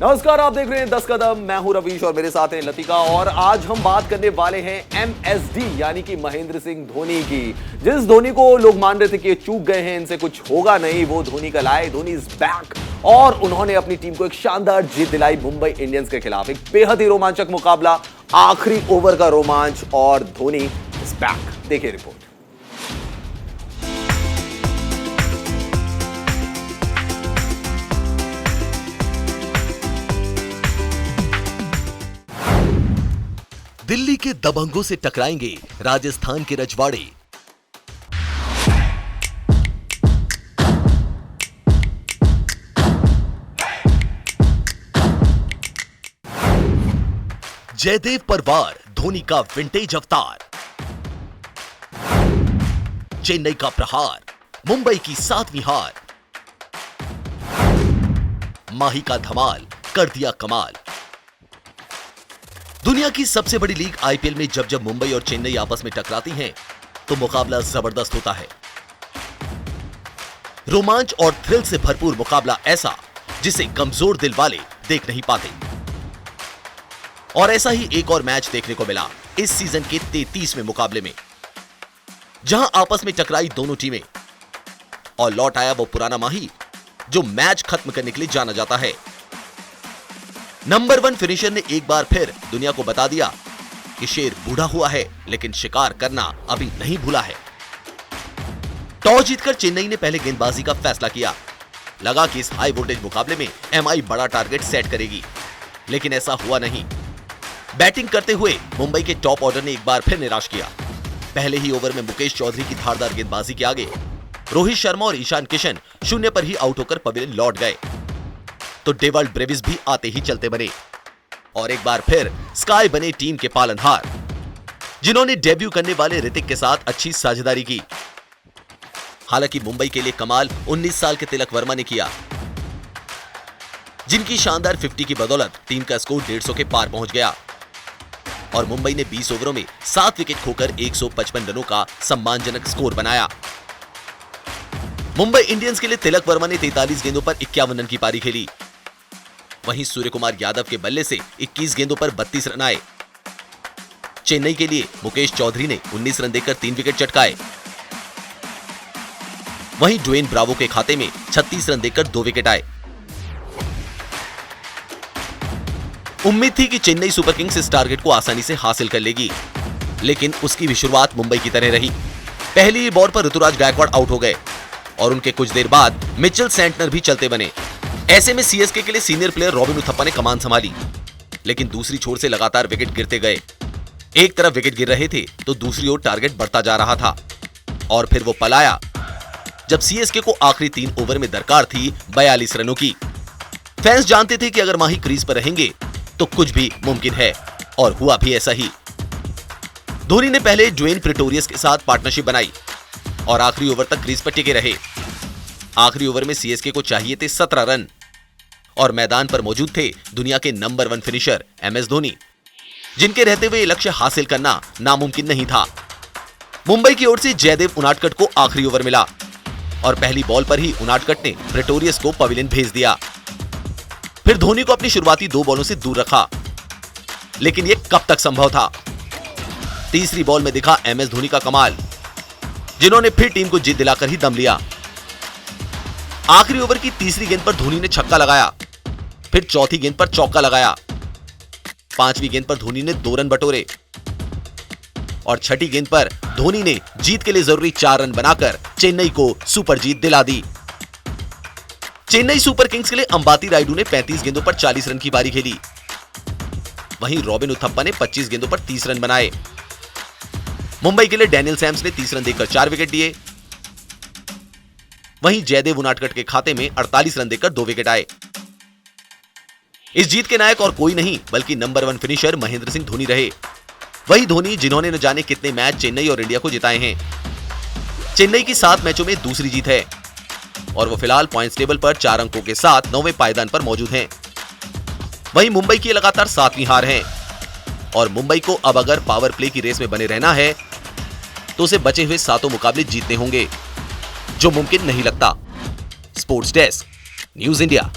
नमस्कार, आप देख रहे हैं 10 कदम। मैं हूं रवीश और मेरे साथ हैं लतिका। और आज हम बात करने वाले हैं MSD यानी कि महेंद्र सिंह धोनी की। जिस धोनी को लोग मान रहे थे कि ये चूक गए हैं, इनसे कुछ होगा नहीं, वो धोनी कल आए। धोनी इज बैक और उन्होंने अपनी टीम को एक शानदार जीत दिलाई मुंबई इंडियंस के खिलाफ। एक बेहद ही रोमांचक मुकाबला, आखिरी ओवर का रोमांच और धोनी इज बैक। देखिए रिपोर्ट। दिल्ली के दबंगों से टकराएंगे राजस्थान के रजवाड़े। जयदेव परवार धोनी का विंटेज अवतार। चेन्नई का प्रहार, मुंबई की 7वीं हार। माही का धमाल कर दिया कमाल। दुनिया की सबसे बड़ी लीग आईपीएल में जब जब मुंबई और चेन्नई आपस में टकराती हैं, तो मुकाबला जबरदस्त होता है। रोमांच और थ्रिल से भरपूर मुकाबला ऐसा जिसे कमजोर दिल वाले देख नहीं पाते। और ऐसा ही एक और मैच देखने को मिला इस सीजन के 33वें मुकाबले में, जहां आपस में टकराई दोनों टीमें और लौट आया वो पुराना माही जो मैच खत्म करने के लिए जाना जाता है। नंबर 1 फिनिशर ने एक बार फिर दुनिया को बता दिया कि शेर बूढ़ा हुआ है लेकिन शिकार करना अभी नहीं भूला है। टॉस जीतकर चेन्नई ने पहले गेंदबाजी का फैसला किया। लगा कि इस हाई वोल्टेज मुकाबले में एमआई बड़ा टारगेट सेट करेगी, लेकिन ऐसा हुआ नहीं। बैटिंग करते हुए मुंबई के टॉप ऑर्डर ने एक बार फिर निराश किया। पहले ही ओवर में मुकेश चौधरी की धारदार गेंदबाजी के आगे रोहित शर्मा और ईशान किशन शून्य पर ही आउट होकर पवेलियन लौट गए, तो डेवाल्ड ब्रेविस भी आते ही चलते बने और एक बार फिर स्काई बने टीम के पालनहार, जिन्होंने डेब्यू करने वाले ऋतिक के साथ अच्छी साझेदारी की। हालांकि मुंबई के लिए कमाल 19 साल के तिलक वर्मा ने किया, जिनकी शानदार 50 की बदौलत टीम का स्कोर 150 के पार पहुंच गया और मुंबई ने 20 ओवरों में 7 विकेट खोकर 155 रनों का सम्मानजनक स्कोर बनाया। मुंबई इंडियंस के लिए तिलक वर्मा ने 43 गेंदों पर 51 रन की पारी खेली। वहीं सूर्य कुमार यादव के बल्ले से 21 गेंदों पर 32 रन आए। चेन्नई के लिए मुकेश चौधरी ने 19 रन देकर 3 विकेट चटकाए। वहीं ड्वेन ब्रावो के खाते में 36 रन देकर 2 विकेट आए। उम्मीद थी कि चेन्नई सुपर किंग्स इस टारगेट को आसानी से हासिल कर लेगी, लेकिन उसकी भी शुरुआत मुंबई की तरह रही। पहली ही बॉल पर ऋतुराज गायकवाड़ आउट हो गए और उनके कुछ देर बाद मिचेल सेंटनर भी चलते बने। ऐसे में सीएसके के लिए सीनियर प्लेयर रॉबिन उथप्पा ने कमान संभाली, लेकिन दूसरी छोर से लगातार विकेट गिरते गए। एक तरफ विकेट गिर रहे थे तो दूसरी ओर टारगेट बढ़ता जा रहा था और फिर वो पल आया जब सीएसके को आखिरी 3 ओवर में दरकार थी 42 रनों की। फैंस जानते थे कि अगर माही क्रीज पर रहेंगे तो कुछ भी मुमकिन है, और हुआ भी ऐसा ही। धोनी ने पहले ड्वेन प्रेटोरियस के साथ पार्टनरशिप बनाई और आखिरी ओवर तक क्रीज पर टिके रहे। आखिरी ओवर में सीएसके को चाहिए थे 17 रन और मैदान पर मौजूद थे दुनिया के नंबर 1 फिनिशर MS धोनी, जिनके रहते हुए लक्ष्य हासिल करना नामुमकिन नहीं था। मुंबई की ओर से जयदेव उनाडकट को आखिरी ओवर मिला और पहली बॉल पर ही उनाडकट ने प्रेटोरियस को पवेलियन भेज दिया। फिर धोनी को अपनी शुरुआती 2 बॉलों से दूर रखा, लेकिन यह कब तक संभव था। तीसरी बॉल में दिखा MS धोनी का कमाल, जिन्होंने फिर टीम को जीत दिलाकर ही दम लिया। आखिरी ओवर की तीसरी गेंद पर धोनी ने छक्का लगाया, फिर चौथी गेंद पर चौका लगाया, 5वीं गेंद पर धोनी ने 2 रन बटोरे और छठी गेंद पर धोनी ने जीत के लिए जरूरी 4 रन बनाकर चेन्नई को सुपर जीत दिला दी। चेन्नई सुपर किंग्स के लिए अंबाती रायडू ने 35 गेंदों पर 40 रन की पारी खेली। वहीं रॉबिन उथप्पा ने 25 गेंदों पर 30 रन बनाए। मुंबई के लिए डैनियल सैम्स ने 30 रन देकर 4 विकेट दिए। वहीं जयदेव उनाडकट के खाते में 48 रन देकर 2 विकेट आए। इस जीत के नायक और कोई नहीं बल्कि नंबर 1 फिनिशर महेंद्र सिंह धोनी रहे। वही धोनी जिन्होंने न जाने कितने मैच चेन्नई और इंडिया को जिताए हैं। चेन्नई की 7 मैचों में दूसरी जीत है और वो फिलहाल पॉइंट्स टेबल पर 4 अंकों के साथ 9वें पायदान पर मौजूद हैं। वहीं मुंबई की लगातार 7वीं हार है और मुंबई को अब अगर पावर प्ले की रेस में बने रहना है तो उसे बचे हुए 7 मुकाबले जीतने होंगे, जो मुमकिन नहीं लगता। Sports desk, news India.